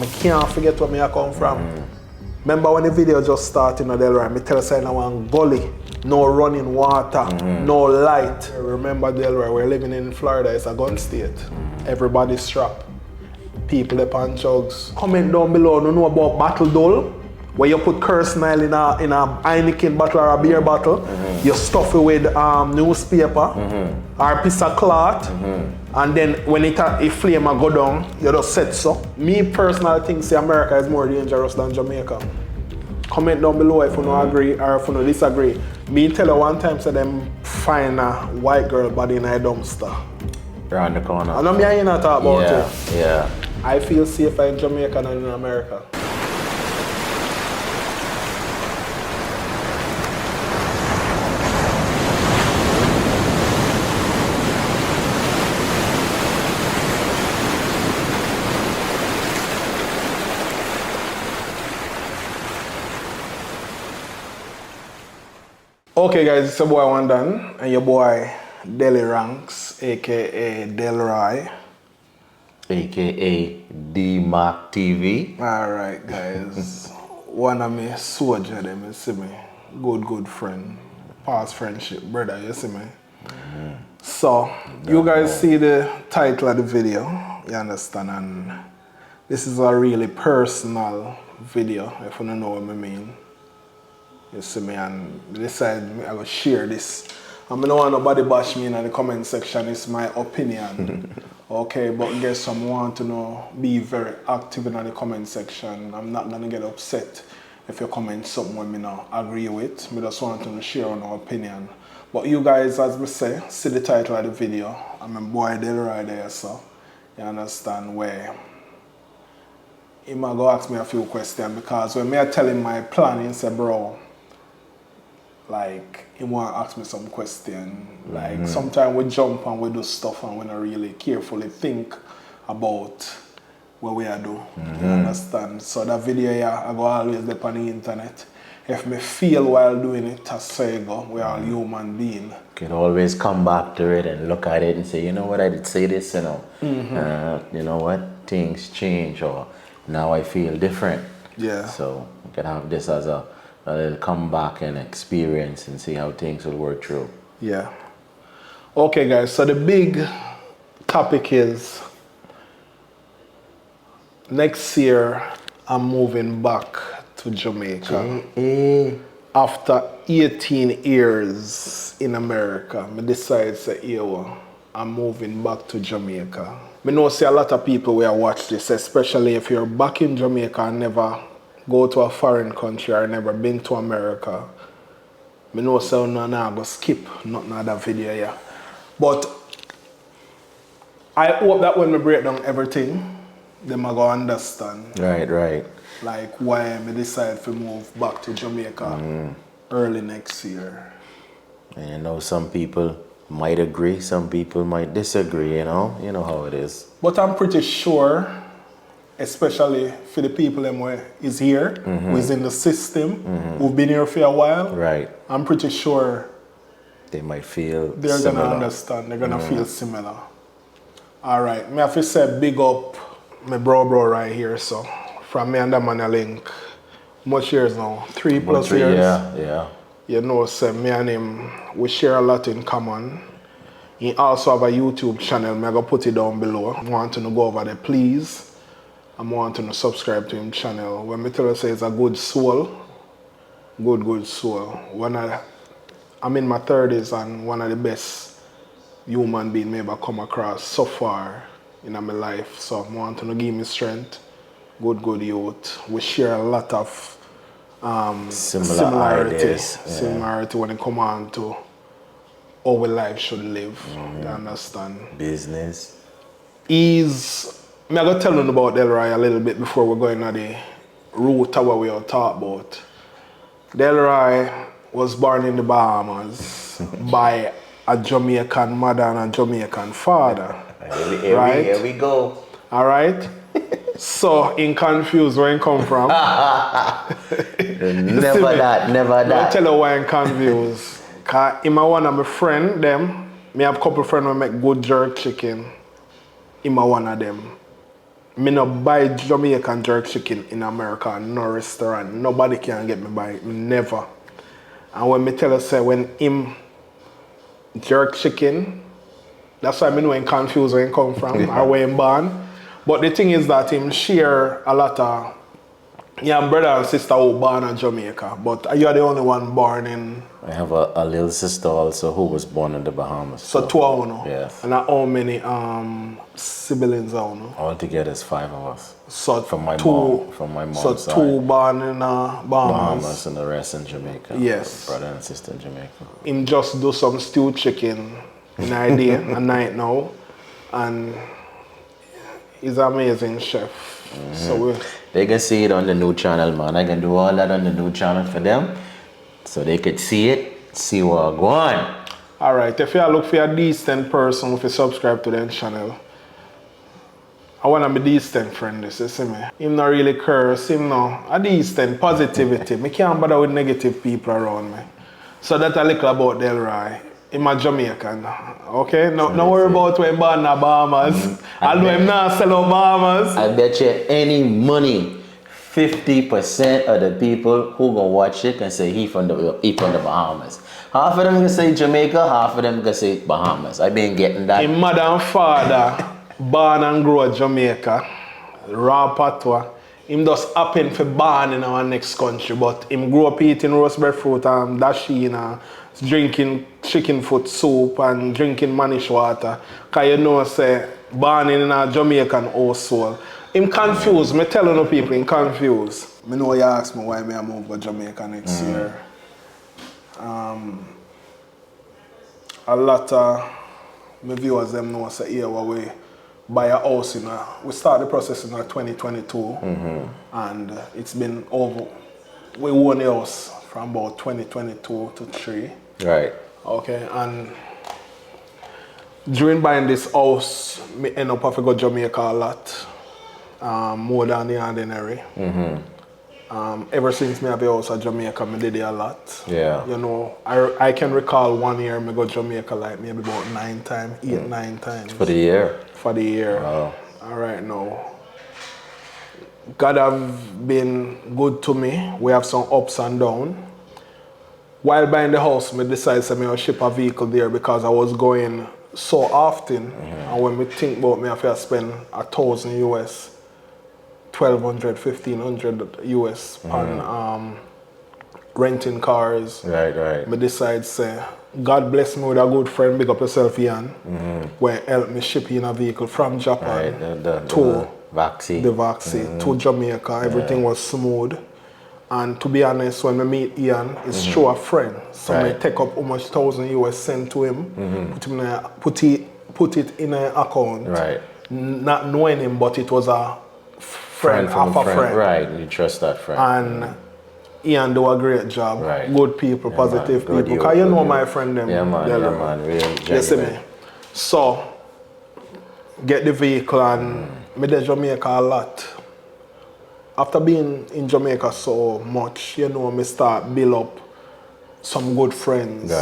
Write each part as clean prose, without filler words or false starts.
I can't forget where I come from. Remember when the video just started in Delroy, I tell you I want gully, no running water, no light. Remember Delroy, we're living in Florida, it's a gun state. Everybody's strapped. People up on chugs. Comment down below, don't know about battle doll, where you put curse nail in a Heineken bottle or a beer bottle, you stuff it with newspaper or a piece of cloth, and then when it flame go down, you just set so. Me personally think say America is more dangerous than Jamaica. Comment down below if you don't agree or if you don't disagree. Me tell you one time say them find a white girl body in a dumpster. Around the corner. I know me and you not talk about it. Yeah. I feel safer in Jamaica than in America. Okay guys, it's your boy Wandan and your boy Deli Ranks, aka Delroy. AKA D-Mark TV. Alright guys, one of me soldier them, you see me? Good friend, past friendship, brother, you see me? So, you guys see the title of the video, you understand? And this is a really personal video, if you don't know what I mean. You see me, and I decided I will share this. I don't want nobody bash me in the comment section, it's my opinion. Okay, but guess someone want to know, be very active in the comment section. I'm not gonna get upset if you comment something when me not agree with. I just want to share on our opinion. But you guys, as me say, see the title of the video. I'm a boy Delroy there, so you understand where he might go ask me a few questions, because when I tell him my plan, he say, bro, like, he want to ask me some question. Like, sometimes we jump and we do stuff and we don't really carefully think about what we are do. You understand? So that video here, I go always up on the internet. If me feel while doing it, as say go, we are human being. You can always come back to it and look at it and say, you know what, I did say this, you know. You know what, things change, or now I feel different. Yeah. So you can have this as a little come back and experience and see how things will work through. Yeah. Okay guys, so the big topic is next year I'm moving back to Jamaica. After 18 years in America, I decided to I'm moving back to Jamaica. I know see a lot of people will watch this, especially if you're back in Jamaica and never go to a foreign country or never been to America. I know so I'm not going to skip nothing of that video here. But I hope that when we break down everything, they might go understand. Right. Like why I decide to move back to Jamaica early next year. And you know, some people might agree, some people might disagree, you know how it is. But I'm pretty sure, especially for the people who is here, who is in the system, who've been here for a while, right? I'm pretty sure they might feel they're similar. gonna understand, they're gonna feel similar. All right, me have to say big up my bro right here, so from me and that man a link. Much years now? 3+ years? Yeah. You know, so me and him, we share a lot in common. He also have a YouTube channel, I'm gonna put it down below. I want to go over there, please. I want to subscribe to him channel. When me tell you say it's a good soul, good soul. I'm in my 30s and one of the best human being me ever come across so far in my life. So I want to give me strength. Good youth. We share a lot of similarity when it comes on to how our life should live. You understand? Business. I'm going to tell you about Delroy a little bit before we're going on the route of what we are talking about. Delroy was born in the Bahamas by a Jamaican mother and a Jamaican father. Here we go. All right? So, in confused where he come from. Never that. I'll tell you why I'm confused. Because I'm one of my friends, I have a couple friends who make good jerk chicken. I'm one of them. Me no buy Jamaican jerk chicken in America, no restaurant. Nobody can get me buy it, never. And when me tell you say when him jerk chicken, that's why I know I'm confused where he come from or where him born. But the thing is that him share a lot of brother and sister who born in Jamaica, but you're the only one born in. I have a little sister also who was born in the Bahamas. So two of you. Yes. And how many siblings are you? Altogether it's 5 of us. So from my two, mom's so side. 2 born in Bahamas. Bahamas and the rest in Jamaica. Yes. Brother and sister in Jamaica. Him just do some stewed chicken in a day, a night now, and he's an amazing chef. So they can see it on the new channel, man. I can do all that on the new channel for them, so they could see it, see what go on. All right, if you look for a decent person, if you subscribe to their channel, I want to be decent friend, you see me? Him not really curse, him no, a decent positivity. Me can't bother with negative people around me. So that's a little about Delroy. I'm a Jamaican, okay? No worry about where born in the Bahamas. Although I'm not selling Bahamas. I bet you any money, 50% of the people who gonna watch it can say he from the Bahamas. Half of them can say Jamaica, half of them can say Bahamas. I been getting that. His mother and father born and grew in Jamaica, raw patois. Him just happen for born in our next country, but him grew up eating roast breadfruit and dashina, drinking chicken foot soup and drinking manish water. Cause you know say born in a Jamaican household. Him confused, me telling the people him confused. Me know you ask me why I move to Jamaica next year. A lot of my viewers them know say here we buy a house we start the process in 2022 and it's been over. We own the house from about 2022 to 3. Right. Okay, and during buying this house, me end up having to go to Jamaica a lot, more than the ordinary. Ever since me have a house at Jamaica, I did it a lot. Yeah. You know, I can recall one year I go to Jamaica like maybe about 9 times, 8, 9 times. For the year? For the year. Wow. All right, now. God have been good to me. We have some ups and downs. While buying the house, I decided to ship a vehicle there because I was going so often. And when I think about me, I have to spend $1,000 US. 1,200, 1,500 US on renting cars. Right. I decided to say, God bless me with a good friend, big up yourself, Ian, where helped me ship in a vehicle from Japan the Vaxi. to Jamaica. Everything was smooth. And to be honest, when I meet Ian, it's through a friend. So I take up almost 1,000 US sent to him, put it in an account. Right. Not knowing him, but it was a friend of a friend. Right, you trust that friend. And Ian do a great job. Right. Good people, positive people. Because you know my friend them. Yeah man, real you see me? So, get the vehicle and me there Jamaica a lot. After being in Jamaica so much, you know, me start build up some good friends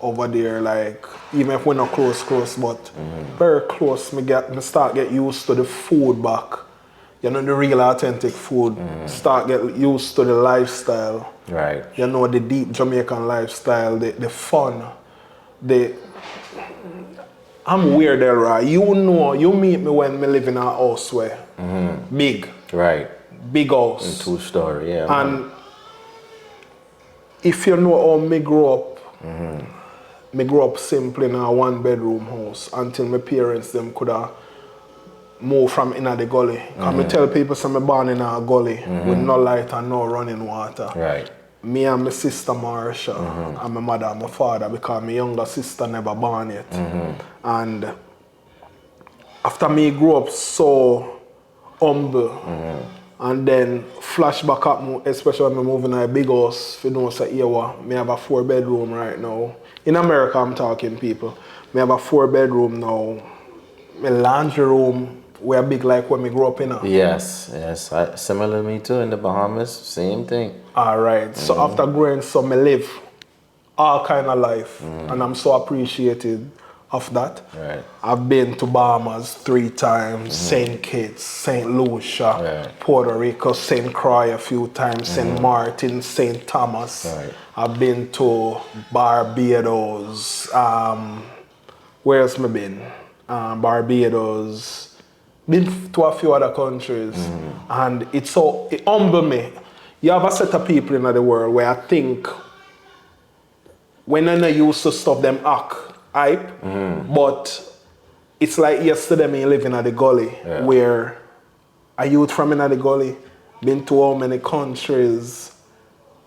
over there. Like, even if we're not close, but very close, me start get used to the food back. You know, the real authentic food. Start get used to the lifestyle. Right. You know, the deep Jamaican lifestyle, the fun. I'm weird, Delroy. You know, you meet me when me live in a house where big. Right. Big house. 2-story, yeah. And if you know how me grew up, me grew up simply in a 1-bedroom house until my parents them could have moved from in the gully. I tell people say me born in a gully with no light and no running water. Right. Me and my sister Marsha and my mother and my father, because my younger sister never born yet. And after me grew up so humble, and then flashback up, especially when I move in a big house, if you know, say, me have a 4-bedroom right now. In America, I'm talking people. Me have a 4-bedroom now. My laundry room, we're big like when we grew up in. Yes. Similar to me too, in the Bahamas, same thing. All right. So after growing, so me live all kind of life, and I'm so appreciated of that. Right. I've been to Bahamas 3 times, St. Kitts, St. Lucia, Puerto Rico, St. Croix a few times, St. Martin, St. Thomas. Right. I've been to Barbados. Where else me been? Barbados. Been to a few other countries. And it humble me. You have a set of people in the world where I think when I used to stuff them act hype, but it's like yesterday me living at the gully where a youth from in the gully been to how many countries,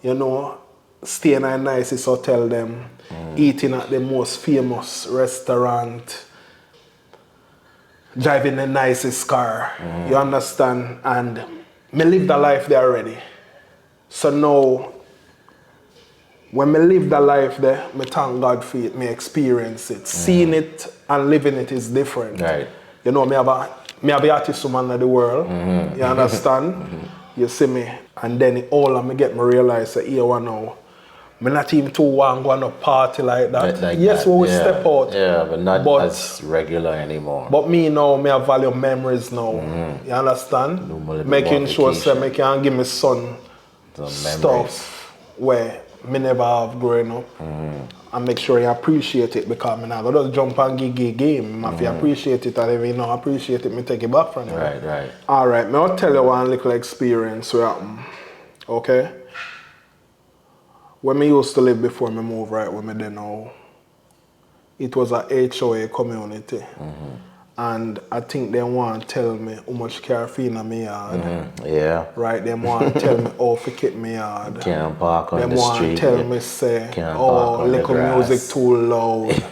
you know, staying in the nicest hotel them, eating at the most famous restaurant, driving the nicest car, you understand? And me live the life there already. So now, when I live the life there, I thank God for it, I experience it. Seeing it and living it is different. Right. You know, I have the artist woman of the world, you understand? You see me? And then all of me get me realize that here one now, I'm not even too want to go on a party like that. Yes, we will step out. Yeah, but not as regular anymore. But me now, I value memories now. You understand? Making sure that I can give my son stuff where me never have growing up. And make sure you appreciate it because I'm not going to just jump and give game. I have to appreciate it, and if you don't appreciate it, I take it back from you. Right. Alright, I'll tell you one little experience where happened. Okay? When I used to live before I moved right where I did now, it was a HOA community. And I think they want to tell me how much caffeine in my yard. Yeah. Right, they want to tell me how to keep my yard. Can't park on the street. They want to tell me, say, oh, little music too loud.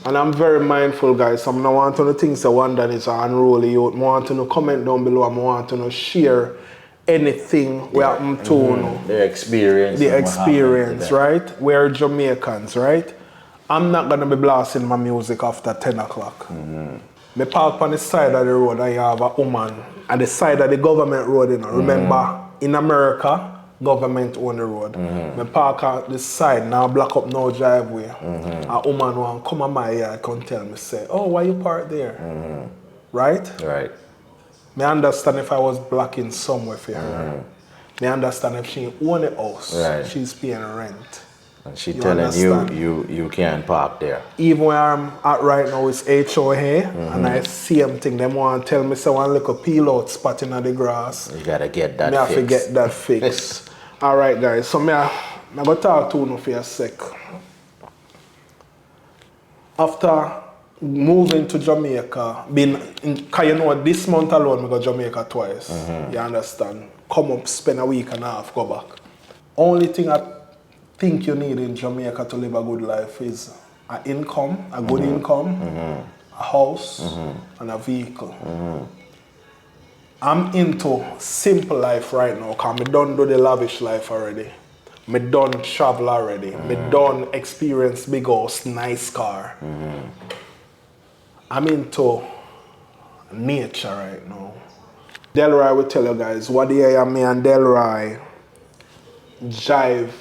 And I'm very mindful, guys. So I don't want to think that one that is unruly. I want to comment down below. I want to share anything where I'm to the experience. The experience, right? We're Jamaicans, right? I'm not going to be blasting my music after 10 o'clock. Me park on the side of the road and you have a woman at the side of the government road, you know. Remember, in America, government own the road. Me park at the side, now block up no driveway. A woman want come on my yard and tell me, say, oh, why you park there? Right? Right. Me understand if I was blocking somewhere for her. Me understand if she own the house, she's paying rent. And she telling you can't park there. Even where I'm at right now is HOA, and I see them thing. Them want to tell me say one little peel out spot in the grass. You gotta get that fixed. I have to get that fixed. Alright guys, so I'm going to talk to you for a sec. After moving to Jamaica, because you know this month alone I go to Jamaica twice. You understand? Come up, spend a week and a half, go back. Only thing I think you need in Jamaica to live a good life is an income, a good income, a house, and a vehicle. I'm into simple life right now because I done do the lavish life already. I done travel already. I done experience big house, nice car. I'm into nature right now. Delroy will tell you guys, what the year me and Delroy drive,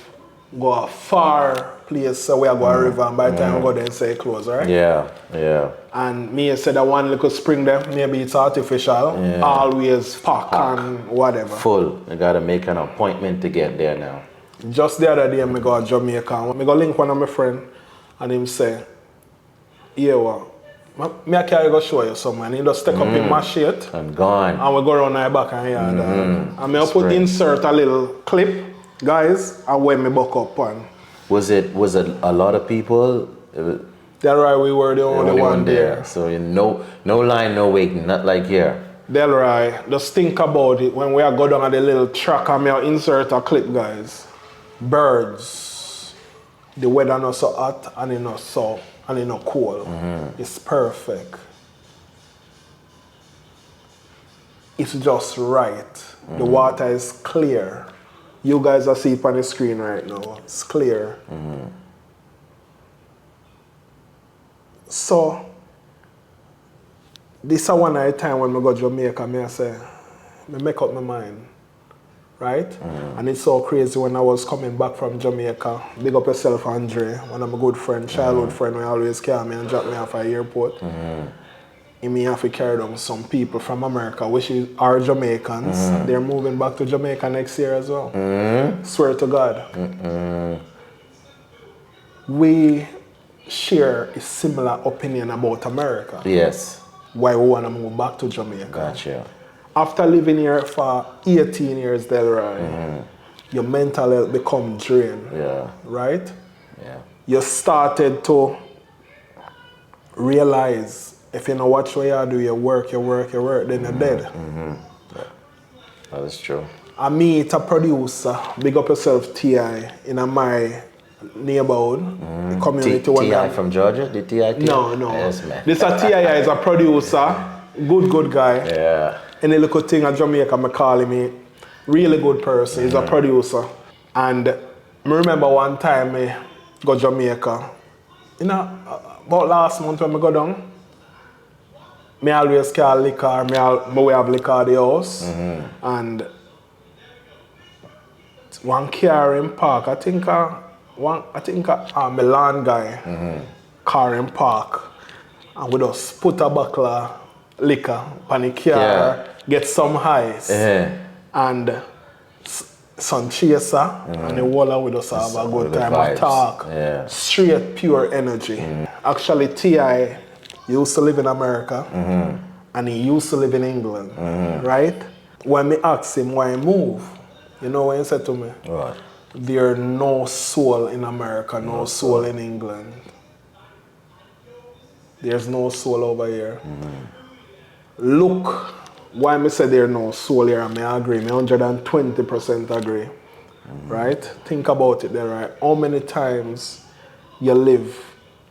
go a far place, so we are going to river, and by the time we go there and say close, right? Yeah. And me said that one little spring there, maybe it's artificial, always pack and whatever. Full. You gotta make an appointment to get there now. Just the other day, I go to Jamaica, I go link one of my friend, and him say, yeah, well, I can go show you something, and he just take up in my shit. I'm gone. And we go around my back and yard. And I put insert a little clip, guys, and when me buck up on. Was it a lot of people? Delroy, we were the only one there. So no line, no waiting, not like here. Delroy, just think about it when we are go down at the little track and me insert a clip, guys. Birds. The weather not so hot and it not so and it not cold. It's perfect. It's just right. The water is clear. You guys are seeing it on the screen right now. It's clear. So, this is one night time when I go to Jamaica, I say, I make up my mind. right? And it's so crazy when I was coming back from Jamaica. Big up yourself, Andre, one of my good friends, childhood friend, who always carry me and drop me off at the airport. And me have to carry down some people from America, which are Jamaicans. They're moving back to Jamaica next year as well. Swear to God. We share a similar opinion about America. Yes. Why we want to move back to Jamaica. Gotcha. After living here for 18 years, Delroy, your mental health become drained. Yeah. Right? Yeah. You started to realize if you know what you do, you work, then you're dead. Yeah. That is true. I meet a producer, big up yourself, T.I., in my neighborhood, the community. T.I. from Georgia? The T.I.? No. Yes, man. This a T.I. is a producer, good guy. Yeah. Any little thing in Jamaica, I call him really good person. He's a producer. And I remember one time I go to Jamaica, about last month when I go down, I always carry liquor, I have liquor at the house. And one car in park, I think a Milan guy, car in park, and we just put a bottle of liquor on the car, get some highs, and some chaser, and the wall with us have a good time, a talk, straight pure energy. Actually, T.I. used to live in America, and he used to live in England, right? When I asked him why he moved, you know what he said to me? What? There's no soul in America, no soul in England. There's no soul over here. Look, why I say there's no soul here, I agree. I 120% agree. Right? Think about it there, right? How many times you live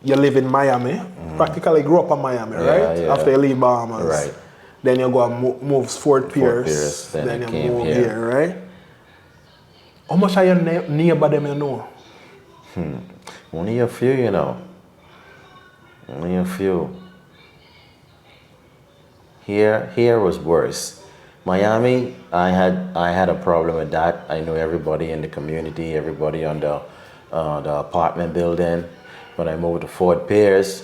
in Miami, practically grew up in Miami, right? Yeah. After you leave Bahamas. Right. Then you go and move Fort Pierce. Then you move here, right? How much are your neighbor them you know? Only a few, you know. Only a few. Here was worse. Miami, I had a problem with that. I knew everybody in the community, everybody on the apartment building. When I moved to Fort Pierce,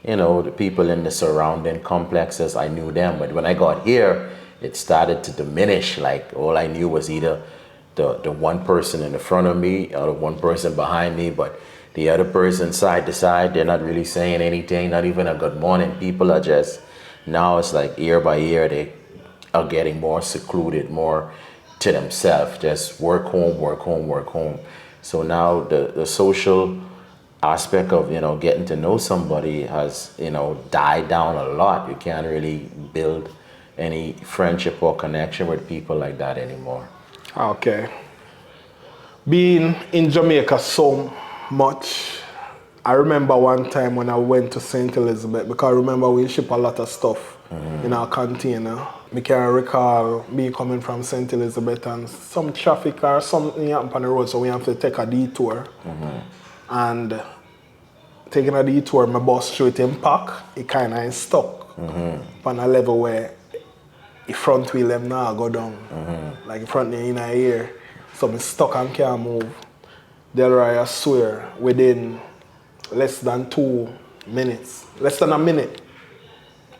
you know, the people in the surrounding complexes, I knew them. But when I got here, it started to diminish. Like all I knew was either the one person in the front of me or the one person behind me, but the other person side to side, they're not really saying anything, not even a good morning. People are just, now it's like year by year, they are getting more secluded, more to themselves, just work home. So now the social aspect of, you know, getting to know somebody has, you know, died down a lot. You can't really build any friendship or connection with people like that anymore. Okay. Being in Jamaica so much, I remember one time when I went to St. Elizabeth, because I remember we ship a lot of stuff in our container. I can recall me coming from St. Elizabeth and some traffic or something happened on the road, so we have to take a detour. And taking a detour, my bus straight in park, it kind of stuck on a level where the front wheel them now go down. Like the front in a ear. So I'm stuck and can't move. Delroy, I swear, within less than 2 minutes, less than a minute,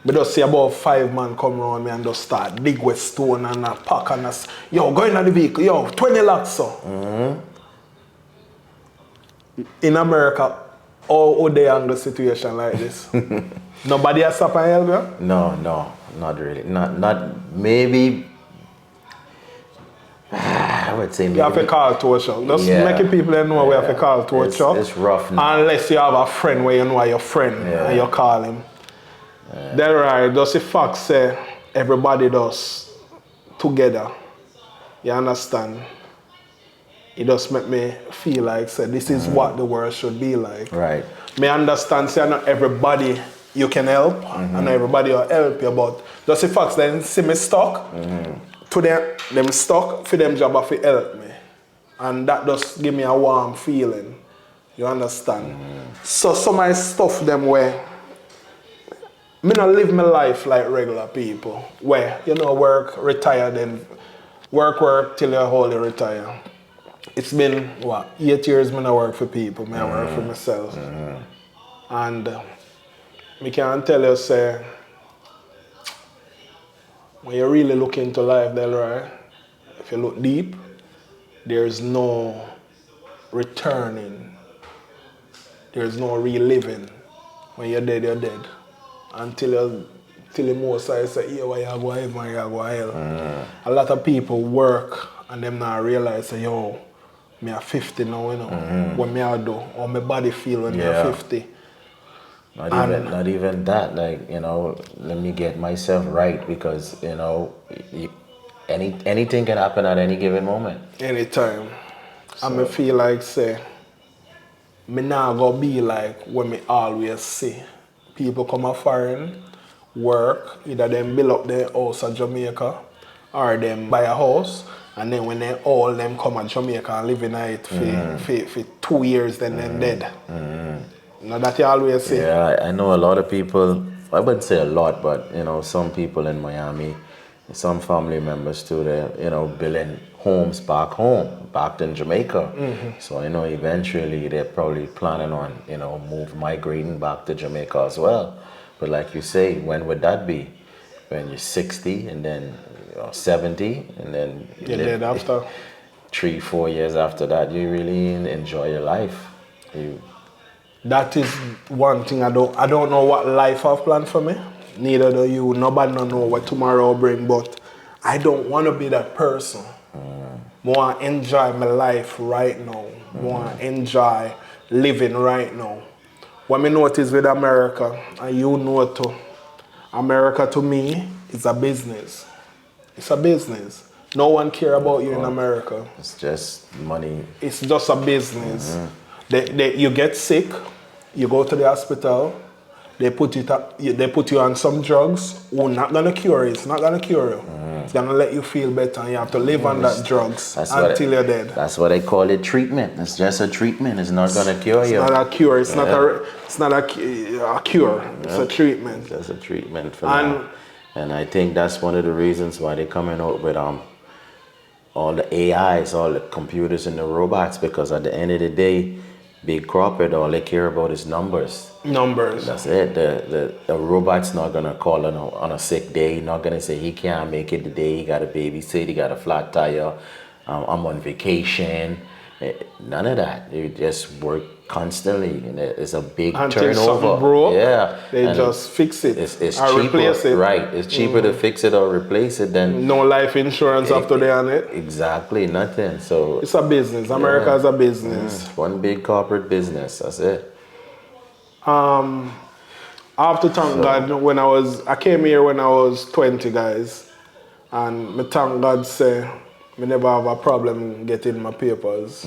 we just see about 5 men come around me and just start dig with stone and a pack and us. Yo, go in the vehicle, yo, 20 lakhs, so. In America, how they handle a situation like this? Nobody has stop and help you? No, not really. Not maybe. I would say maybe. You have to call to a shop. Just making people know we have to call to a shop. It's rough now. Unless you have a friend where you know your friend and you call him. Delroy, does the fact say everybody does together? You understand? It just make me feel like say this is what the world should be like. Right. Me understand say not everybody you can help and everybody will help you, but just the fact then see me stuck. To them stuck for them job to help me. And that just give me a warm feeling. You understand? So some of my stuff them where me not live my life like regular people. Where, you know, work, retire, then Work till you wholly retire. It's been, 8 years I work for people, I work for myself. And I can tell you, say, when you really look into life, Delroy, if you look deep, there's no returning. There's no reliving. When you're dead, you're dead. Until the most I say, yeah, why you go heaven, you go hell. A lot of people work and them not realize, say, yo, me are 50 now, you know. What me I do, or my body feel when me are 50. Not even that, like, you know, let me get myself right, because, you know, anything can happen at any given moment. Anytime. So. And I feel like, say, me not gonna be like what me always see. People come a foreign, work, either them build up their house in Jamaica, or them buy a house, and then when they all them come to Jamaica and live in it for 2 years, then they're dead. Now that you always see. Yeah, I know a lot of people, I wouldn't say a lot, but, you know, some people in Miami, some family members too, they're, you know, building homes back home, back in Jamaica. So I know eventually they're probably planning on, you know, migrating back to Jamaica as well. But like you say, when would that be? When you're 60 and then 70 and then you're dead after 3-4 years after that, you really enjoy your life. That is one thing I don't know what life have planned for me. Neither do you. Nobody don't know what tomorrow will bring, but I don't want to be that person. I want to enjoy my life right now. I want to enjoy living right now. What I notice with America, and you know too, America to me is a business. It's a business. No one care about you in America. It's just money. It's just a business. You get sick, you go to the hospital, they put you on some drugs. Not gonna cure you. It's not gonna cure you. It's gonna let you feel better, and you have to live on that drugs until you're dead. That's what they call it, treatment. It's just a treatment. It's not gonna cure you. It's not a cure. It's not a cure. It's a treatment. It's just a treatment for that. And I think that's one of the reasons why they're coming out with all the AIs, all the computers and the robots, because at the end of the day, big corporate, all they care about is numbers. Numbers. That's it. The robot's not gonna call on a sick day. Not gonna say he can't make it today. He got a babysit. He got a flat tire. I'm on vacation. None of that. They just work constantly, and it's a big turnover. Something broke, they and just fix it. It's or cheaper, replace it. right? It's cheaper to fix it or replace it than no life insurance after they on it. Exactly, nothing. So it's a business. America is a business. One big corporate business. That's it. I have to thank God. I came here when I was 20, guys, and me thank God say me never have a problem getting my papers.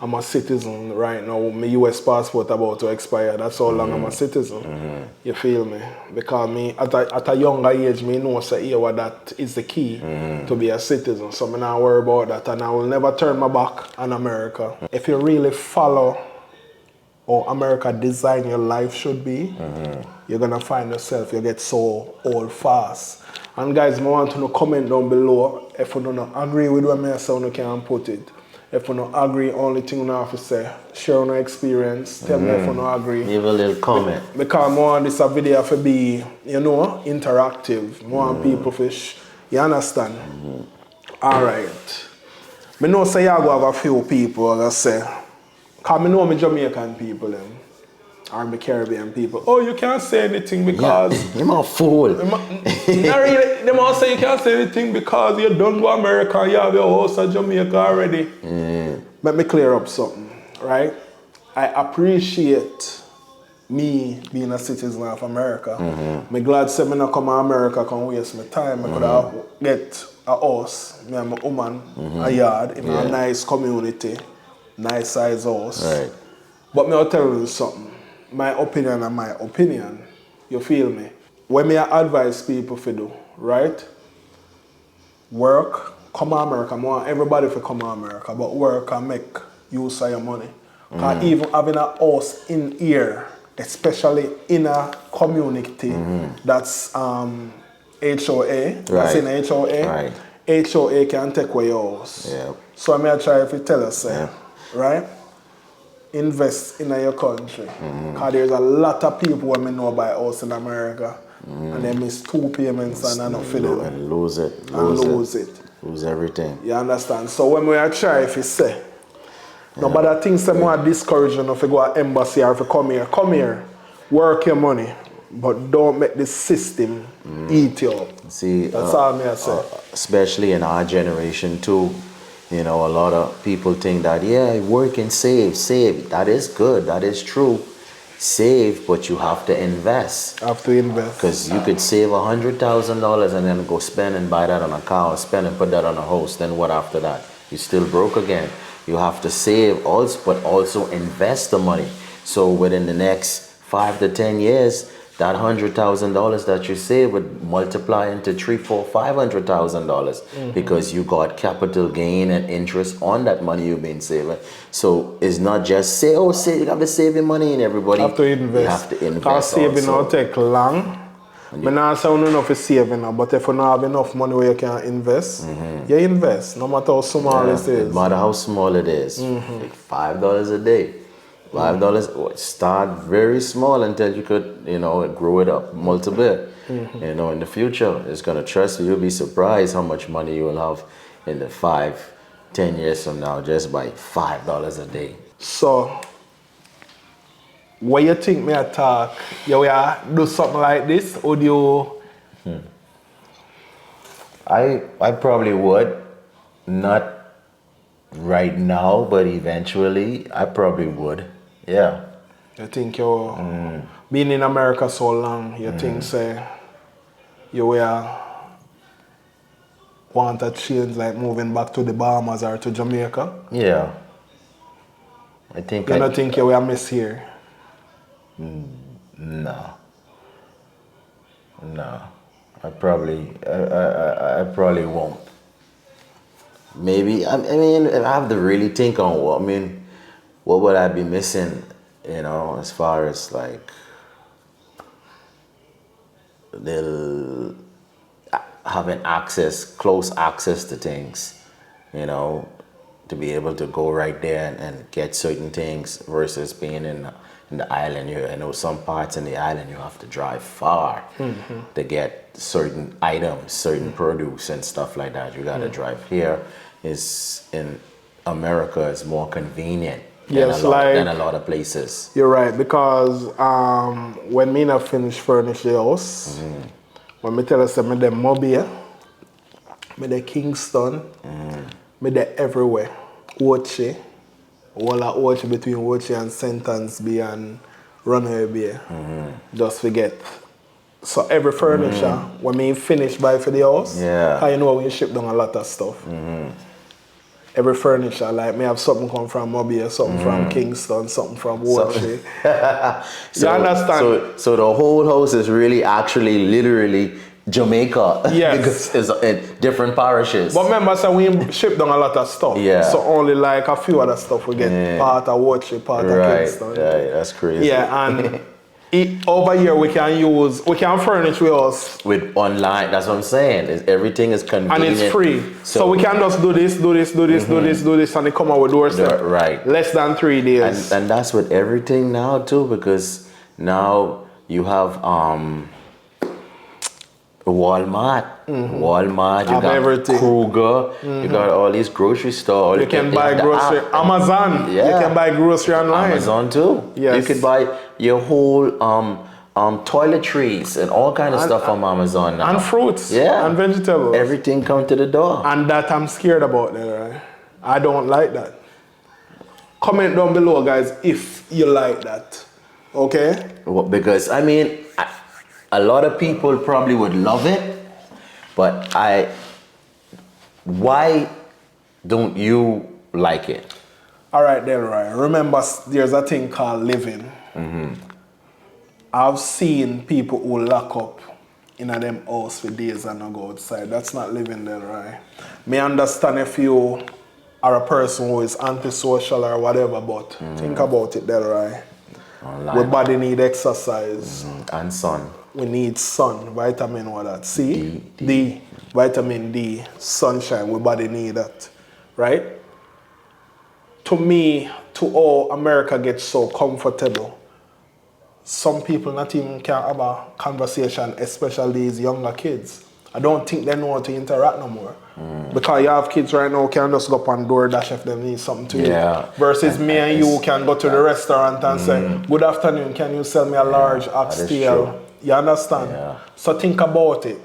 I'm a citizen right now. My US passport about to expire. That's how long I'm a citizen. You feel me? Because me at a younger age, me know say that is the key to be a citizen. So me not worry about that, and I will never turn my back on America. If you really follow how America design your life should be, you're gonna find yourself you get so old fast. And guys, I want to know comment down below if you don't agree with what I say, you can put it. If you don't agree, only thing you have to say, share your experience, tell me if you don't agree. Leave a little comment. Because I want this video to be, interactive. I want people fish. You understand? Alright. I know say you go have a few people that say, because I know me Jamaican people or me Caribbean people. Oh, you can't say anything because... You're a fool. Not really. They must say you can't say anything because you don't go America and you have your house in Jamaica already. Let me clear up something, right? I appreciate me being a citizen of America. I'm glad say me not come to America can waste my time. I could have get a house, me and my woman, a yard in a nice community, nice size house. Right. But I'll tell you something. My opinion and my opinion, you feel me? When me I advise people to do, right? Work, come to America. I want everybody to come to America, but work and make use of your money. Because even having a house in here, especially in a community that's HOA, that's in HOA, HOA can take away your house. Yeah. So I'm going to try if you tell us, Yeah. right? Invest in your country. Because there's a lot of people who I know buy house in America and they miss 2 payments and enough for them. And lose it. And lose it. Lose everything. You understand? So when we are try if you say, no matter things that more discouraging if you go to embassy or if you come here, work your money, but don't make the system eat you up. See, that's all I say. Especially in our generation too, you know, a lot of people think that, yeah, work and save. That is good, that is true. Save, but you have to invest. Have to invest. Because you could save $100,000 and then go spend and buy that on a car, or spend and put that on a house. Then what after that? You're still broke again. You have to save also, but also invest the money. So within the next 5 to 10 years, that $100,000 that you save would multiply into $500,000 because you got capital gain and interest on that money you've been saving. So it's not just say, oh, you have to save your money and everybody. You have to invest. You have to invest. Because saving will take long. I'm not saying enough for saving, but if you don't have enough money where you can invest, you invest, no matter how small it is. No matter how small it is. Like $5 a day. $5, start very small until you could, you know, grow it up multiple. You know, in the future, it's going to trust you. You'll be surprised how much money you will have in the 5-10 years from now just by $5 a day. So, what you think me attack? You will do something like this, or do you? I probably would. Not right now, but eventually I probably would. Yeah. You think you being in America so long, you think say you will want to change, like moving back to the Bahamas or to Jamaica? Yeah. I think you don't think you will miss here? No. I probably won't. Maybe, I mean, I have to really think on what would I be missing, you know, as far as like having close access to things, you know, to be able to go right there and get certain things versus being in the island. I know some parts in the island you have to drive far to get certain items, certain produce and stuff like that. You got to drive here. In America, it's more convenient than a lot of places. You're right, because when me not finish furnish the house, when me tell us that me the Mobile, me the Kingston, me the everywhere, Ochi, Ochi between Ochi and Sentence Bay and Runaway Bay, just forget. So every furniture, when me finish buy for the house, I know we ship down a lot of stuff. Every furniture, like me have something come from Mobile, something from Kingston, something from Ochi. You understand? So the whole house is really actually literally Jamaica. Yes. Because it's in different parishes. But remember, so we ship down a lot of stuff. Yeah. So only like a few other stuff we get part of Ochi, part of Kingston. Right, that's crazy. Yeah, and over here we can furnish with us. With online, that's what I'm saying. Everything is convenient. And it's free. So we can just do this, and they come out with doorstep. Right. Less than 3 days. And that's with everything now too, because now you have Walmart. Walmart, you got everything. Kroger, you got all these grocery stores. You can buy grocery. Amazon. You can buy grocery online. Amazon too. Yes. You could buy your whole toiletries and all kind of stuff from Amazon now. And fruits. Yeah. And vegetables. Everything come to the door. And that I'm scared about that, right? I don't like that. Comment down below, guys, if you like that. Okay? Well, because I mean, a lot of people probably would love it, but why don't you like it? All right, Delroy. Remember, there's a thing called living. I've seen people who lock up in a them house for days and not go outside. That's not living, Delroy. Me understand if you are a person who is antisocial or whatever, but think about it, Delroy. Our body need exercise. And sun. We need sun, vitamin, what that. C, D. vitamin D, sunshine, we body need that, right? To me, to all America gets so comfortable, some people not even can have a conversation, especially these younger kids. I don't think they know how to interact no more. Because you have kids right now who can just go up on DoorDash if they need something to eat. Versus me and you can go to the restaurant and say, good afternoon, can you sell me a large oxtail? You understand? Yeah. So think about it.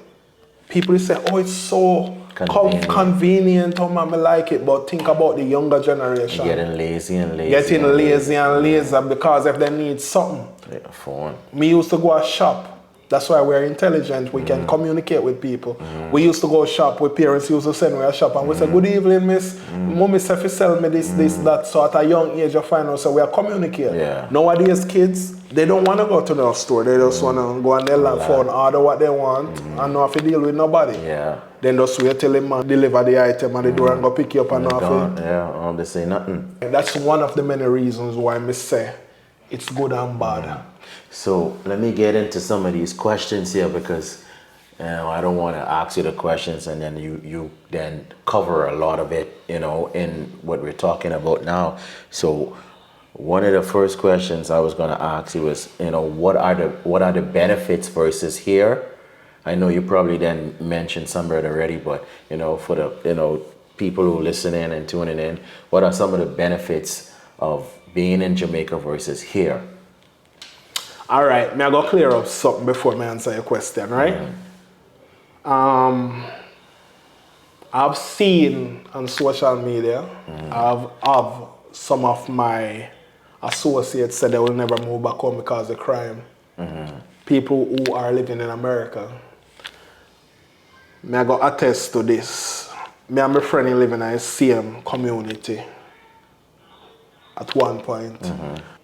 People say, oh, it's so convenient, oh man, I like it. But think about the younger generation. Getting lazy and lazy. Getting lazy and lazy because if they need something. Yeah, phone. Me used to go shop. That's why we're intelligent. We can communicate with people. We used to go shop with parents used to send me a shop and we say, good evening, miss. Mommy said, if you sell me this, that. So at a young age, you find out, so we are communicating. Yeah. Nowadays, kids, they don't want to go to the store. They just want to go on their phone, order what they want, and not have to deal with nobody. Yeah. Then just wait till the man deliver the item at the door and go pick you up and off. Yeah, they say nothing. That's one of the many reasons why I say it's good and bad. So let me get into some of these questions here because I don't want to ask you the questions and then you then cover a lot of it, in what we're talking about now. So one of the first questions I was going to ask you was, what are the benefits versus here? I know you probably then mentioned some of it already, but for the people who listen in and tuning in, what are some of the benefits of being in Jamaica versus here? All right, may I go clear up something before I answer your question, right? I've seen on social media, I've some of my associates said they will never move back home because of crime. People who are living in America. May I go attest to this. Me and my friend living in the same community at one point.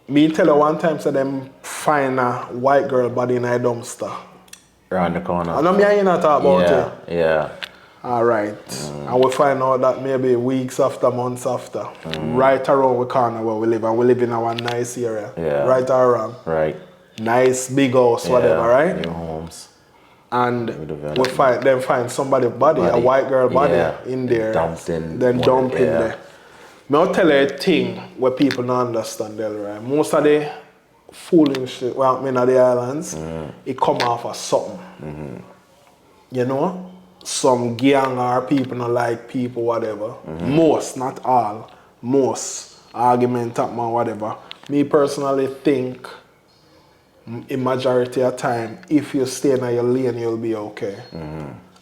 Me tell you one time, so them find a white girl body in a dumpster. Around the corner. I know me and you not talk about it. Yeah. All right. And we find out that maybe weeks after, months after, right around the corner where we live, and we live in our nice area. Yeah. Right around. Right. Nice big house, whatever, right? New homes. And we find somebody's body, a white girl body in there. Then dump in there. I'll tell you a thing where people don't understand, Delroy. Most of the fooling shit where I'm in the islands, it come off of something. Some gang or people not like people, whatever. Most, not all, most argument, man, whatever. Me personally think, in majority of time, if you stay in your lane, you'll be okay.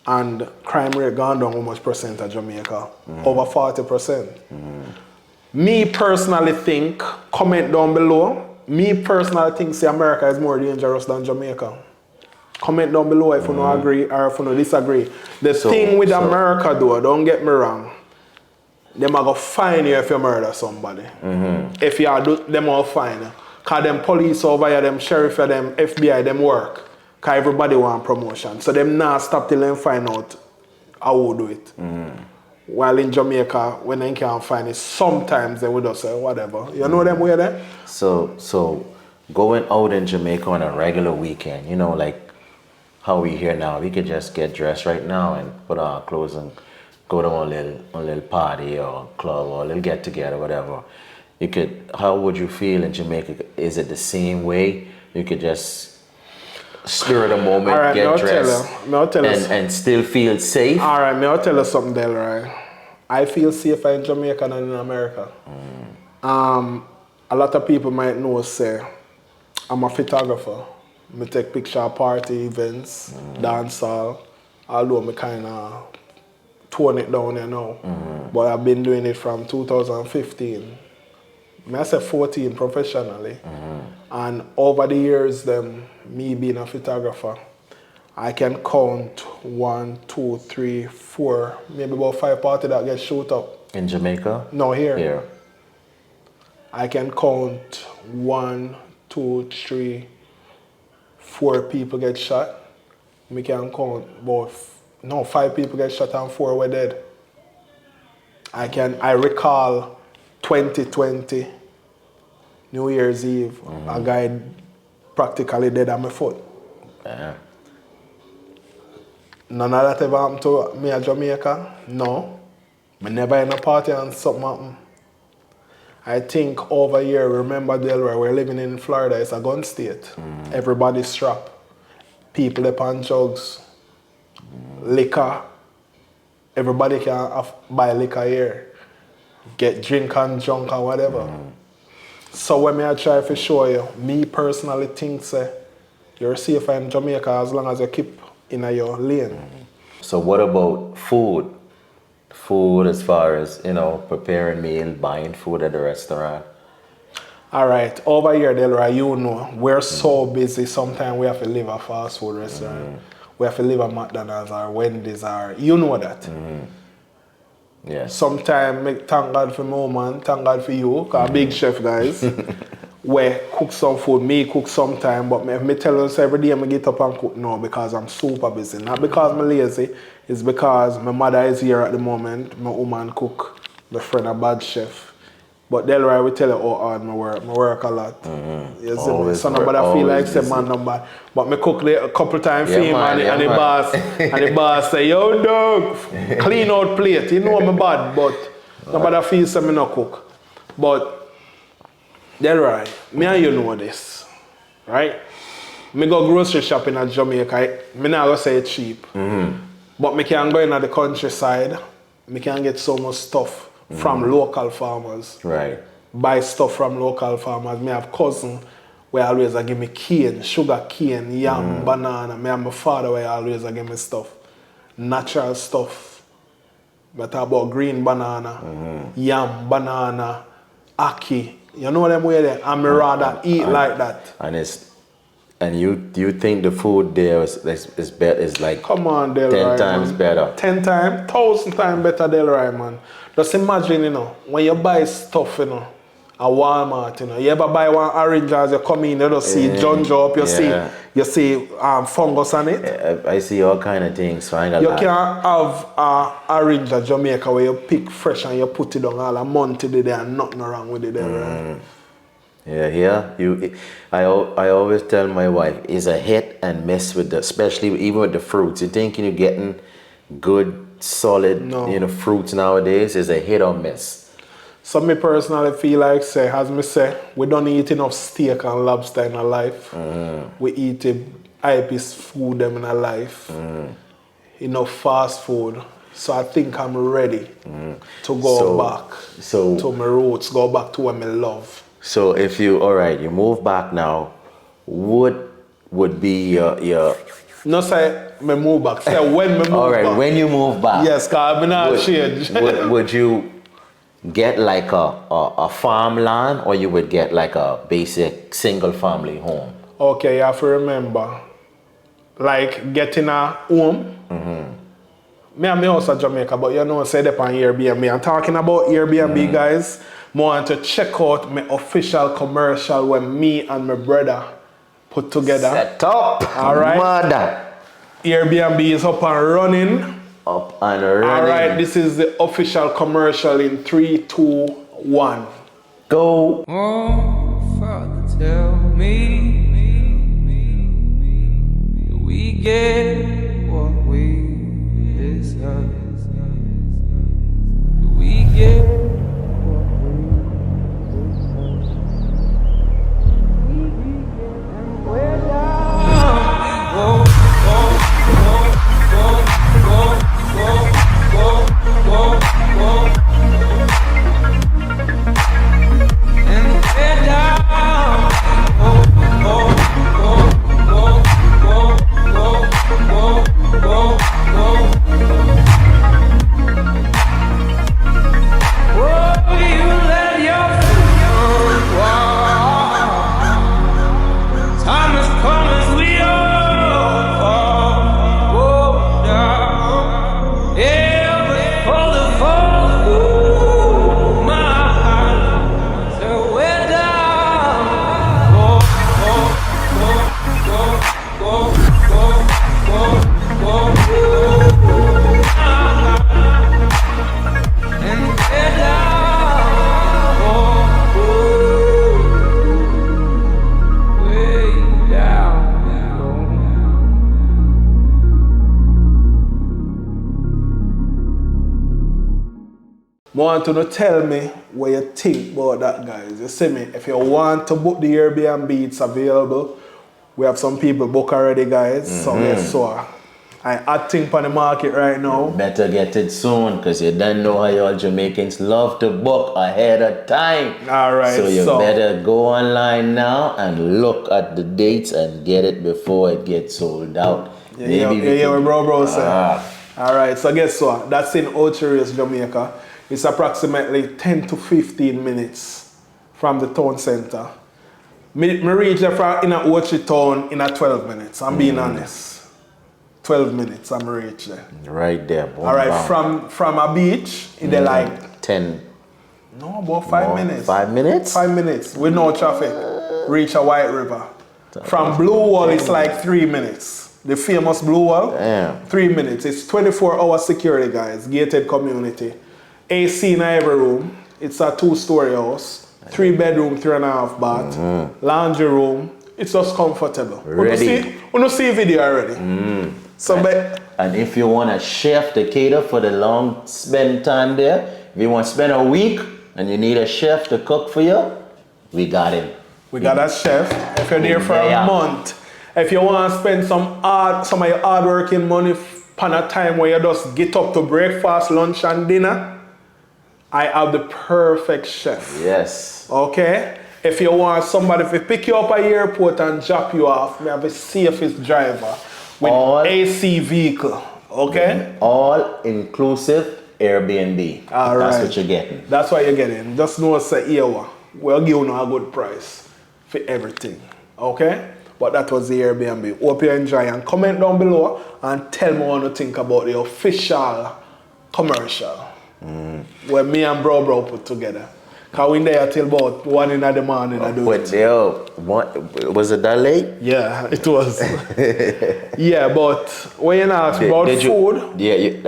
And crime rate gone down how much percent of Jamaica? Over 40%. Me personally think, comment down below, me personally think say America is more dangerous than Jamaica. Comment down below if you don't agree or if you don't disagree. The thing with America though, don't get me wrong, them are going to fine you if you murder somebody. If you do, them will fine you. Because them police over here, them sheriff, them FBI, them work. Because everybody want promotion. So them not stop till them find out how we do it. While in Jamaica, when they can't find it, sometimes they would just say, whatever. You know them way there? So going out in Jamaica on a regular weekend, like how we here now, we could just get dressed right now and put on our clothes and go to a little party or club or a little get together, whatever. How would you feel in Jamaica? Is it the same way? You could just spirit a moment, get dressed, and still feel safe? All right, I'll tell you something, Delroy. I feel safer in Jamaica than in America. A lot of people might know, say, I'm a photographer. I take picture of party events, dance hall, although I kind of tone it down there now. But I've been doing it from 2015. I say 14 professionally. And over the years, me being a photographer, I can count 1, 2, 3, 4, maybe about 5 parties that get shot up. In Jamaica? No, here. Here. I can count 1, 2, 3, 4 people get shot. We can count about 5 people get shot and 4 were dead. I recall 2020, New Year's Eve, a guy practically dead at my foot. None of that ever happened to me at Jamaica? No. Me never in a party and something happened. I think over here, remember Delroy, we're living in Florida, it's a gun state. Everybody's strapped. People upon drugs, liquor. Everybody can buy liquor here. Get drink and drunk and whatever. So when I try to show you, me personally think say, you're safer in Jamaica as long as you keep in your lane. So what about food? Food as far as, you know, preparing meal, buying food at the restaurant. All right, over here, Delroy, you know, we're so busy, sometimes we have to leave a fast food restaurant. We have to leave a McDonald's or Wendy's or, you know that. Yes. Sometimes, thank God for my woman, thank God for you, because big chef guys, we cook some food, me cook sometime, but me tell us every day I get up and cook now because I'm super busy. Not because I'm lazy, it's because my mother is here at the moment, my woman cook, my friend a bad chef. But Delroy will tell you how hard I work a lot. You see me? So nobody feel like say man number. But me cook a couple times for him and the boss say, yo dog, clean out plate. You know I'm bad, but nobody feel say me no cook. But Delroy, me and you know this, right? Me go grocery shopping at Jamaica, me not gonna say it's cheap. But me can go in the countryside, me can get so much stuff from local farmers. Right. Buy stuff from local farmers. Me have cousin where always give me cane, sugar cane, yam, banana. Me have my father where always give me stuff. Natural stuff. But about green banana, yam, banana, ackee. You know them way there? And me rather eat like that. And you think the food there is better, is like come on, Delroy, 10 times man. better? 10 times, 1,000 times better, Delroy, man. Just imagine, you know, when you buy stuff, you know, at Walmart, you know, you ever buy one orange as you come in, you don't see ginger up, you see fungus on it. I see all kind of things, so I ain't you gonna can't have an orange at Jamaica where you pick fresh and you put it on all a month there and nothing wrong with it there, right? Yeah. I always tell my wife, it's a hit and miss with especially even with the fruits. You thinking you're getting good, solid, you know, fruits nowadays is a hit or miss. So me personally feel like say, as me say, we don't eat enough steak and lobster in our life. We eat a high-piece food them in our life. Enough fast food. So I think I'm ready to go back to my roots, go back to what I love. So if you, all right, you move back now, what would be your no say me move back, say when me move all right, back. when you move back. Yes, because I'm not change. would you get like a farmland, or you would get like a basic single family home? Okay, you have to remember, like getting a home. Me and my house at Jamaica, but you know, say that on Airbnb. I'm talking about Airbnb, guys. I want to check out my official commercial when me and my brother put together. Set up. All right. Mother. Airbnb is up and running. Up and running. All right, this is the official commercial in 3, 2, 1. Go. Oh, Father, tell me, do we get what we deserve? Do we get what we deserve? And where down we and where down I want you to tell me what you think about that, guys. You see me? If you want to book the Airbnb, it's available. We have some people book already, guys. So yes, so I think on the market right now. Better get it soon, because you don't know how y'all Jamaicans love to book ahead of time. All right, So you better go online now and look at the dates and get it before it gets sold out. Yeah, what bro said. All right, so guess what? That's in Ocherius, Jamaica. It's approximately 10 to 15 minutes from the town center. Me reach there from in a Ochi town in a 12 minutes. I'm being honest. 12 minutes I'm reach there. Right there. Boom, all right, from a beach, they're like 10. No, about 5 minutes. 5 minutes? 5 minutes with no traffic. Reach a White River. From Blue Wall, it's like 3 minutes. The famous Blue Wall. Damn. 3 minutes. It's 24-hour security, guys. Gated community. AC in every room. It's a 2-story house. 3 bedroom, 3.5 bath. Laundry room. It's just comfortable. Ready. We don't see video already. So, and if you want a chef to cater for the long spend time there, if you want to spend a week and you need a chef to cook for you, we got him. We got a chef. If you're there for a month, if you want to spend some of your hard working money upon a time where you just get up to breakfast, lunch, and dinner, I have the perfect chef. Yes. Okay? If you want somebody to pick you up at the airport and drop you off, we have a safest driver with AC vehicle. Okay? All inclusive Airbnb. All right. That's what you're getting. That's what you're getting. Just know say here we'll give you a good price for everything. Okay? But that was the Airbnb. Hope you enjoy and comment down below and tell me what you think about the official commercial where me and bro put together. Cause we there till about 1 in the morning. Was it that late? Yeah, it was. Yeah, but when you ask about food,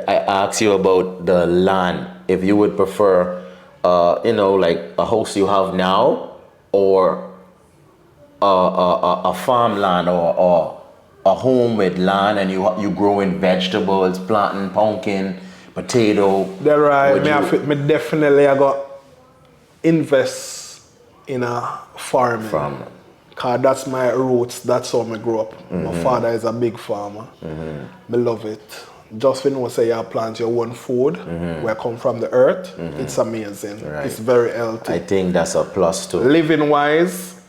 I asked you about the land. If you would prefer, like a house you have now, or a farmland, or a home with land, and you growing vegetables, planting pumpkin, potato. That's right. Me definitely I got invest in a farming. Cause that's my roots. That's how I grew up. My father is a big farmer. Me love it. Just when you say you plant your own food, where come from the earth, it's amazing. Right. It's very healthy. I think that's a plus too. Living wise,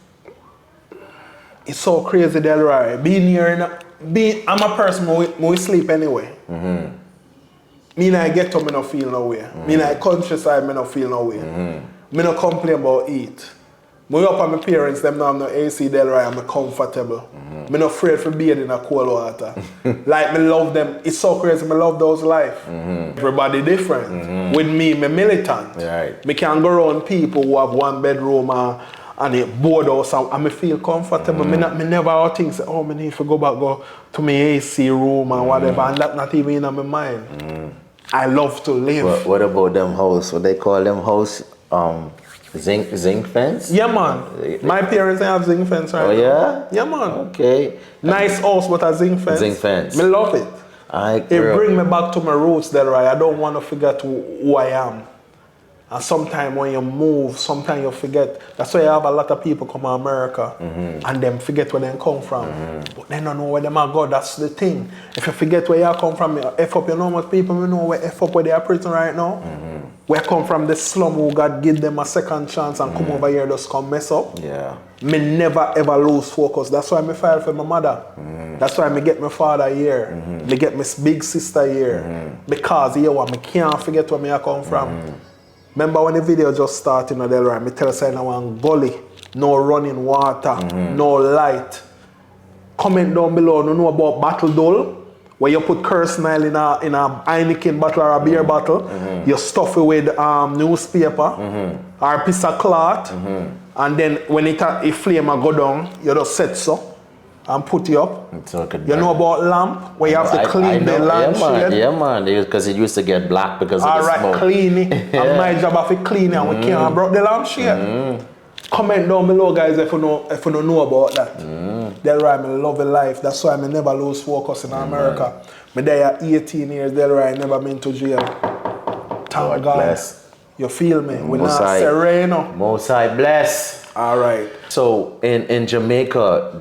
it's so crazy, Delroy. Being here, I'm a person who sleep anyway. Me I get up, me no feel no way. Me I countryside, me no feel no way. Me no complain about eat. Me up at my parents, them now have no AC, Delroy, I'm comfortable. Me not afraid for being in a cold water. Like me love them. It's so crazy, me love those life. Everybody different. With me militant. Right. Me can go around people who have 1 bedroom and a board house and me feel comfortable. Me never have things say, oh, me need to go to my AC room and whatever, and that's not even in my mind. I love to live. What about them house? What they call them house? Zinc fence? Yeah, man. My parents have zinc fence right now. Oh, yeah? Yeah, man. Okay. Nice house, but a zinc fence. Zinc fence. Me love it. It bring me back to my roots, Delroy. I don't want to forget who I am. And sometimes when you move, sometimes you forget. That's why you have a lot of people come to America and them forget where they come from. But they don't know where they are go. That's the thing. If you forget where you come from, F up, you know what people know where F up where they are prison right now. Where come from the slum who God give them a second chance and come over here just come mess up. Yeah. Me never ever lose focus. That's why me file for my mother. That's why me get my father here. Me get my big sister here. Because here me can't forget where me I come from. Remember when the video just started, Delroy, me tell you say I want gully, no running water, no light. Comment down below, you know about battle doll, where you put kerosene in a Heineken bottle or a beer bottle, you stuff it with newspaper or a piece of cloth, and then when it flame go down, you just set so and put it up. You know about lamp, where you have to clean the lamp shade? Yeah, man, because it used to get black because of the smoke. Alright, clean it. And my job is to clean it, and we can't broke the lamp shade. Comment down below, guys, if you don't know about that. Delroy, I love the life. That's why I never lose focus in America. Me there 18 years, Delroy, I never been to jail. Thank God. Bless. You feel me? We're Most not High- sereno. Most High bless. All right. So in Jamaica,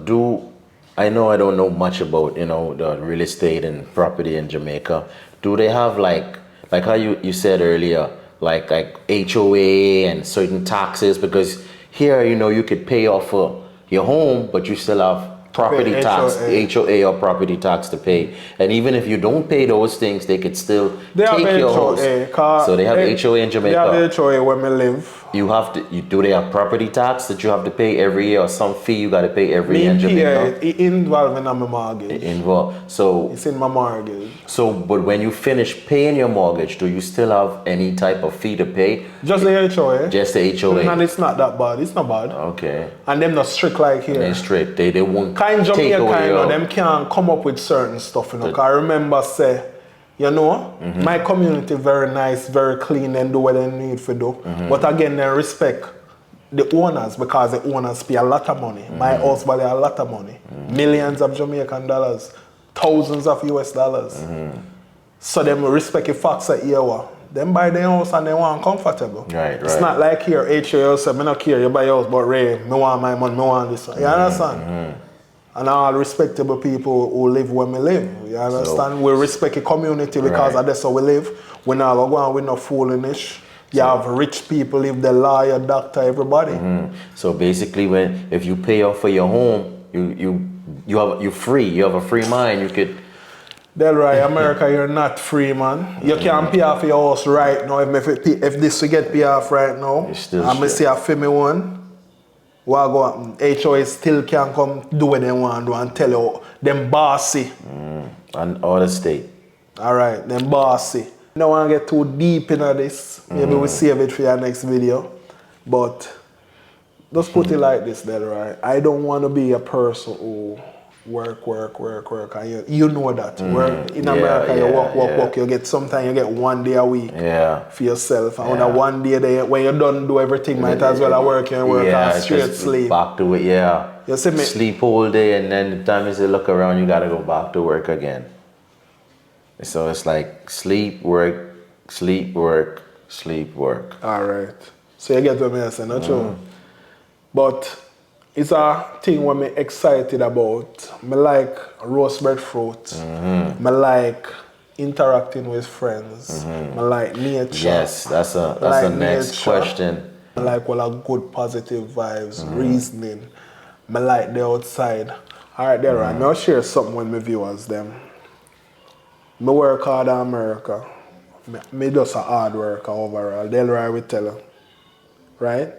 I know I don't know much about the real estate and property in Jamaica. Do they have like how you said earlier, like HOA and certain taxes? Because here you could pay off for your home, but you still have property Pay tax, HOA. HOA or property tax to pay. And even if you don't pay those things, they could still They have take your house. HOA. So they have HOA in Jamaica. They have HOA where me live. Do they have property tax that you have to pay every year, or some fee you got to pay every year in Jamaica? It involved in my mortgage. Involved. So It's in my mortgage. but when you finish paying your mortgage, do you still have any type of fee to pay? Just the HOA. Just the HOA. And it's not that bad. It's not bad. Okay. And them not strict like here. They're strict. They won't Kind take Jamaica, away your... them can't come up with certain stuff, Cause I remember say, my community very nice, very clean, and do what they need to do. But again, they respect the owners because the owners pay a lot of money. My house value a lot of money. Millions of Jamaican dollars, thousands of US dollars. So them respect the facts that here. Them buy their house and they want comfortable. Right. It's not like here, HOA say, me not care, you buy your house, but Ray, me want my money, me want this. You understand? And all respectable people who live where we live. You understand? We respect the community because that's how we live. We're not going to go on with no foolishness. You have rich people, live the lawyer, doctor, everybody. So basically, if you pay off for your home, you're free. You have a free mind. You could. Delroy, America, you're not free, man. You can't pay off your house right now. If this we get pay off right now, I'm going to say I feel me one. What go happen? HOA still can come do what they want to do and tell you them bossy. And all the state. All right, them bossy. I don't want to get too deep into this. Maybe we'll save it for your next video. But just put it like this, Delroy. I don't want to be a person who work. And you know that. Work in America, you work. You get sometimes you get 1 day a week for yourself. And on that 1 day there, when you done do everything, might as well work and work and straight sleep. Back to it, You see me? Sleep all day, and then the time you say look around, you gotta go back to work again. So it's like sleep, work, sleep, work, sleep, work. All right. So you get what I'm saying, not true? But it's a thing what me excited about. Me like roast breadfruit. Me like interacting with friends. Me like nature. Yes, that's a next nature. question. Me like all good positive vibes, reasoning. Me like the outside. All right, there, right. I'll share something with my viewers. Them. Me work hard in America. Me just a hard worker overall. Delroy will tell you. Right?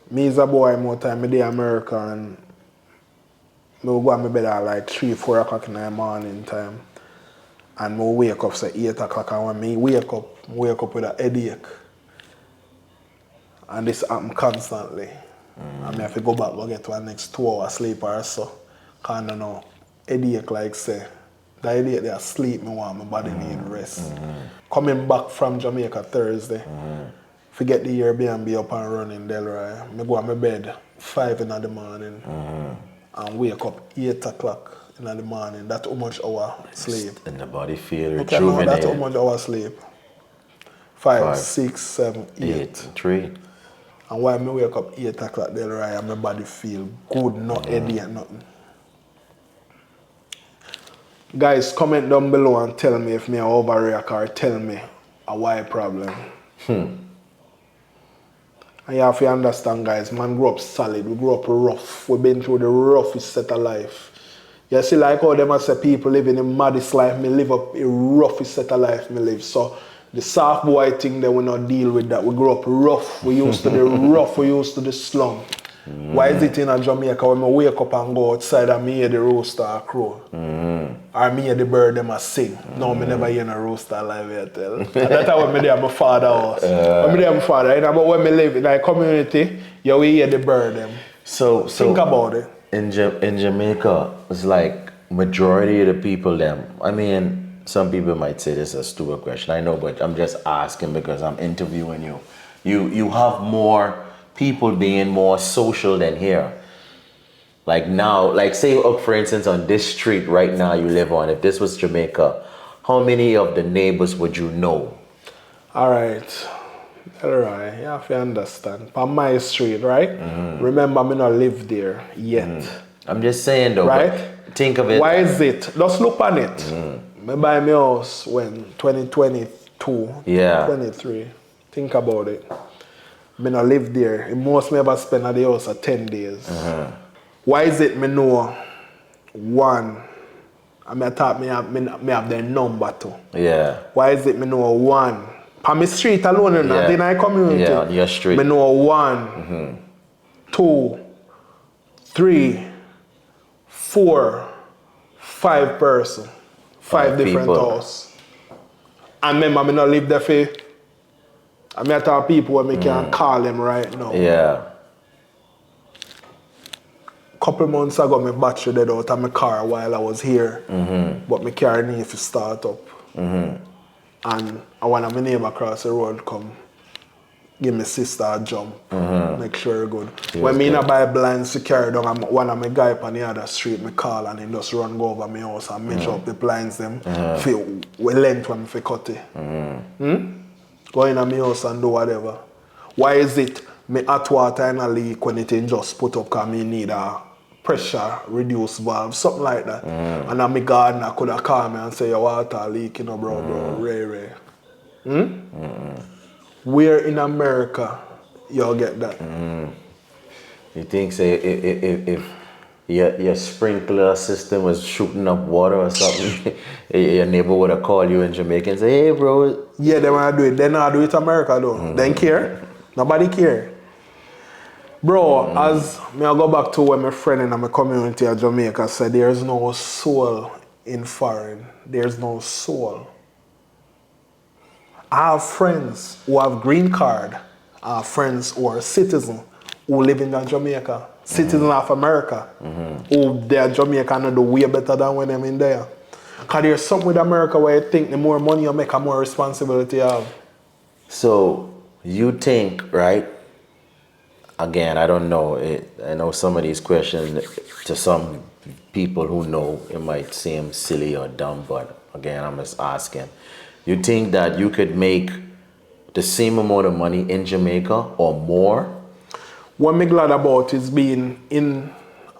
Me as a boy, more time, me in America and me will go to my bed at like 3-4 o'clock in the morning time. And me wake up say 8 o'clock, and when me wake up with a headache. And this happens constantly. And I have to go back and get to the next 2 hours sleep or so. Because I don't know, headache like say, the headache they sleep, me want my body need rest. Coming back from Jamaica Thursday. Forget the Airbnb up and running, Delroy. I go to my bed 5 in the morning and wake up 8 o'clock in the morning. That's how much hour sleep. And the body feel Okay, no, rejuvenated. that's how much hour sleep. 5, 6, 7, 8. 3. And while I wake up 8 o'clock, Delroy, and my body feel good, no headache, nothing. Guys, comment down below and tell me if me overreact or tell me a why problem. And you have to understand, guys, man grew up solid, we grew up rough. We've been through the roughest set of life. You see, like how them say people living the maddest life, me live up the roughest set of life me live. So the soft boy thing that we not deal with that. We grew up rough, we used to the rough, we used to the slum. Why is it in a Jamaica when I wake up and go outside and me hear the rooster crow? Or me hear the bird them a sing? No, me never hear no rooster live here tell. And that's how when me there my father house. When me there my father, you know, but when me live in a community, you will hear the bird them. So think about it. In Jamaica, it's like majority of the people them. I mean, some people might say this is a stupid question. I know, but I'm just asking because I'm interviewing you. You have more people being more social than here. Like now, like say for instance on this street right now you live on, if this was Jamaica, how many of the neighbors would you know? All right. Delroy, you have to understand. On my street, right? Remember, me not live there yet. I'm just saying though, Right? but think of it. Why is it? Just look on it. Me buy my house when 2022, Yeah. 23. Think about it. Me not live there. The most me ever spend at the house are 10 days. Why is it me know one? I mean, I thought me have their number too. Yeah. Why is it me know one? On my street alone, not in my community. Yeah, on your street. Me know 1, 2, 3, 4, 5 person. 5 different people. houses. And remember, I not live there for. I mean, I talk people when me can call them right now. Yeah. Couple months ago, my battery dead out of my car while I was here. But my car need to start up. And one of my neighbor across the road come give my sister a jump. Make sure it's good. When me not buy blinds to carry down, one of my guy on the other street, me call and he just run go over my house and measure up the blinds them. With length when me cut it. Go in my house and do whatever. Why is it me hot water in a leak when it ain't just put up because me need a pressure reduce valve, something like that. And then my gardener could have called me and say your water leaking, bro, Ray. Where in America you'll get that? You think say if your sprinkler system was shooting up water or something, your neighbor would have called you in Jamaica and say, hey bro. Yeah, they want to do it. They not do it in America though. They don't care. Nobody care. Bro, as me I go back to where my friend in my community of Jamaica said, there's no soul in foreign. There's no soul. I have friends who have green card. I have friends who are citizens who live in Jamaica. Citizens of America. Who they're Jamaican and do way better than when I'm in there. Because there's something with America where you think the more money you make, the more responsibility you have. So you think, right? Again, I don't know. I know some of these questions to some people who know it might seem silly or dumb, but again, I'm just asking. You think that you could make the same amount of money in Jamaica or more? What I'm glad about is being in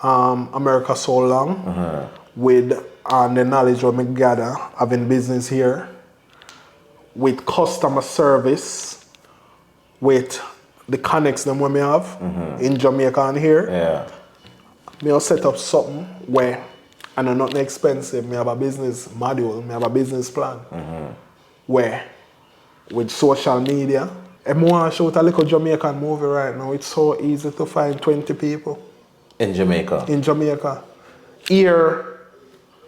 America so long with the knowledge of me gather, having business here, with customer service, with the connects them when me have in Jamaica and here. Yeah. Me will set up something where, and it's not expensive, me have a business module, me have a business plan. Where, with social media, if I want to shoot a little Jamaican movie right now, it's so easy to find 20 people. In Jamaica? In Jamaica. Here,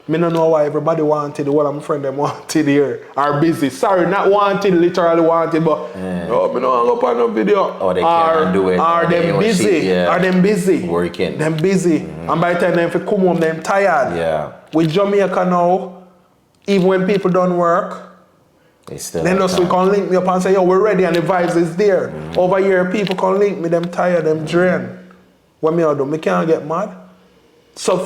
me don't know why everybody wanted what I'm friend them wanted here. Are busy. Sorry, not wanted, literally wanted, but no, me don't want to go on no video. Or they can't do it. Are them busy? Are them busy? Working. Them busy. And by the time they come home, them tired. Yeah. With Jamaica now, even when people don't work, then just we can link me up and say, yo, we're ready and the vibes is there. Over here, people can link me, them tired, them drained. What me I do? Me can't get mad. So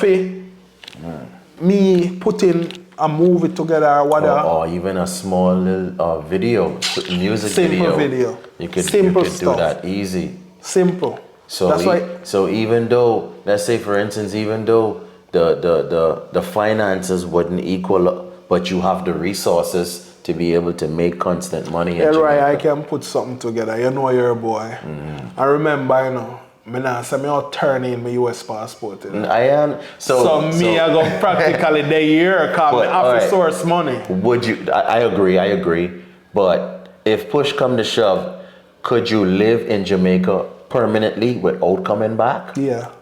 me putting a movie together or whatever. Or even a small little video, music Simple video. You could Simple do stuff. that easy. Simple. So that's why. So even though, let's say for instance, even though the finances wouldn't equal, but you have the resources to be able to make constant money. Yeah, right, I can put something together. You know you're a boy. I remember, you know, me now say me out turn in my US passport. You know? I am. So me I go practically the year because I have to source money. Would you? I agree. But if push come to shove, could you live in Jamaica permanently without coming back? Yeah,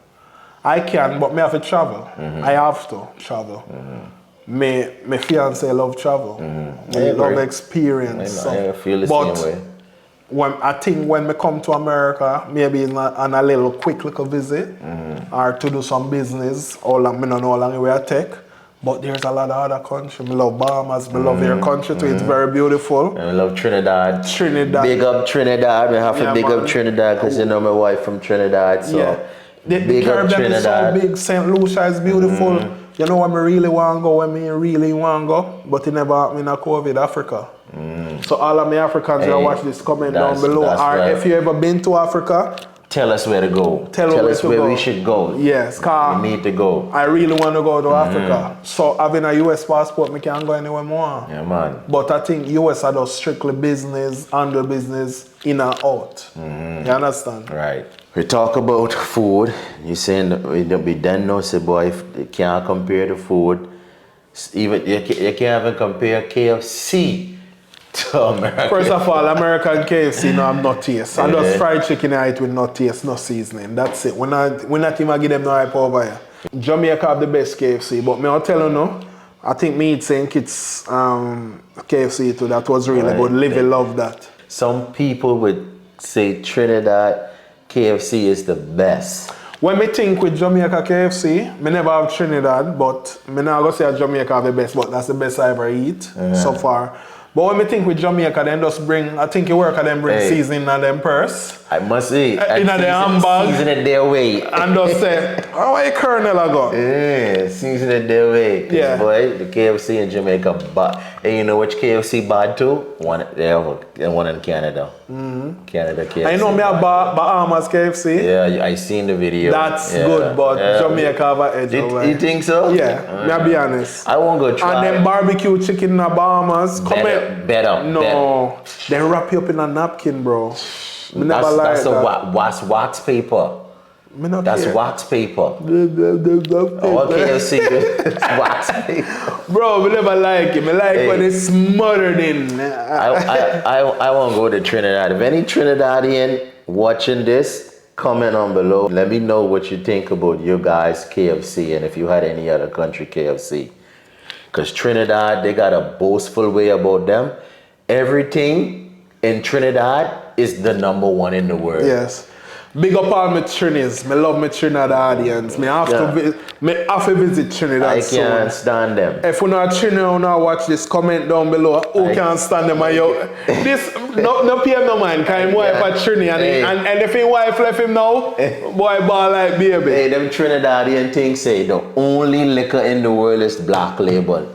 I can, but me have to travel. I have to travel. My fiance love travel. I love experience. I feel the same way. I think when me come to America, maybe on a little quick little visit or to do some business, I don't know how long it will take. But there's a lot of other countries. I love Bahamas, I love your country too, it's very beautiful. I love Trinidad. Big up Trinidad. I have to big up Trinidad because you know my wife from Trinidad. So The big up Caribbean is so big. St. Lucia is beautiful. You know where me really want to go, where me really want to go, but it never happened in a COVID, Africa. So all of me Africans who watch this, comment down below. Or right. if you ever been to Africa, tell us where to go. Tell us where we should go. Yes, we need to go. I really want to go to Africa. So having a US passport, me can't go anywhere more. Yeah, man. But I think US are just strictly business, under business, in and out. You understand? Right. We talk about food. You saying that we don't know, say boy, if you can't compare the food. Even you can't even compare KFC to America. First of all, American KFC no have no taste. I just fried chicken I eat with no taste, no seasoning. That's it. We not even give them no hype over here. Jamaica have the best KFC, but me I'll tell you no. I think me eat St. Kitts KFC too. That was really good. Livy love that. Some people would say Trinidad KFC is the best. When me think with Jamaica KFC, me never have Trinidad, but me not gonna say Jamaica have the best, but that's the best I ever eat so far. But when me think with Jamaica, then just bring, I think you work at them bring seasoning in them purse. I must say, in the handbag. Season it their way. And just say, oh, where Colonel I go? Yeah, season it their way. Yeah. Boy, the KFC in Jamaica bad. And you know which KFC bad too? One in Canada. Canada KFC. I know me have Bahamas KFC. Yeah, I seen the video. That's good, but Jamaica have an edge over. You think so? Yeah, me I'll be honest. I won't go try. And then barbecue chicken in the Bahamas. Better. No, they wrap you up in a napkin, bro. Me never that's wax paper. That's wax paper. All KFC is wax paper. Bro, me never like it. Me like when it's smothered in. I won't go to Trinidad. If any Trinidadian watching this, comment on below. Let me know what you think about your guys' KFC and if you had any other country KFC. Because Trinidad, they got a boastful way about them. Everything in Trinidad is the #1 in the world. Yes. Big up all my Trinis. Me love my Trinidadians. Me have to visit Trinidad I can't stand them. If you not Trinidad, you not watch this, comment down below. Who can't stand them? This no pay him no mind. Cause him wife a Trinidad and if his wife left him now, boy ball like baby. Hey, them Trinidadian things say the only liquor in the world is Black Label.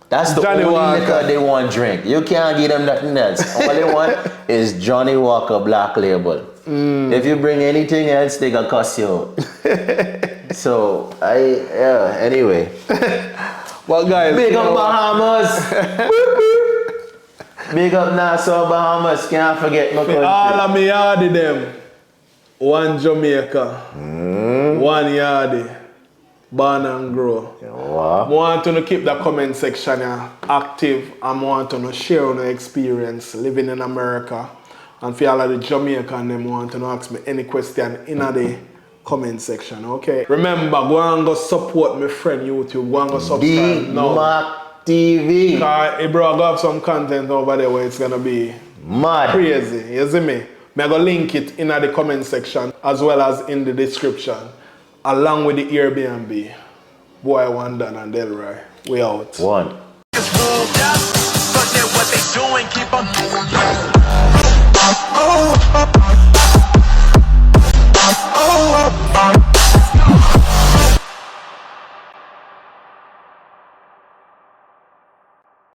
That's the Johnny only Walker. liquor they want to drink. You can't give them nothing else. All they want is Johnny Walker Black Label. If you bring anything else, they gonna cuss you out. So, anyway. Well, guys. Big up Bahamas. Big up Nassau, Bahamas. Can't forget my country. All of me yardy them. One Jamaica. One yardy. Born and grow. Wow. I want to keep the comment section active. I want to share your experience living in America. And for all of the Jamaican, them want to ask me any question in the comment section, okay? Remember, go and go support my friend YouTube. Go and go subscribe now. D-Mac TV. Because, bro, I got some content over there where it's going to be mad. Crazy. You see me? I'm going to link it in the comment section as well as in the description. Along with the Airbnb. Boy, one done and Delroy. We out. One.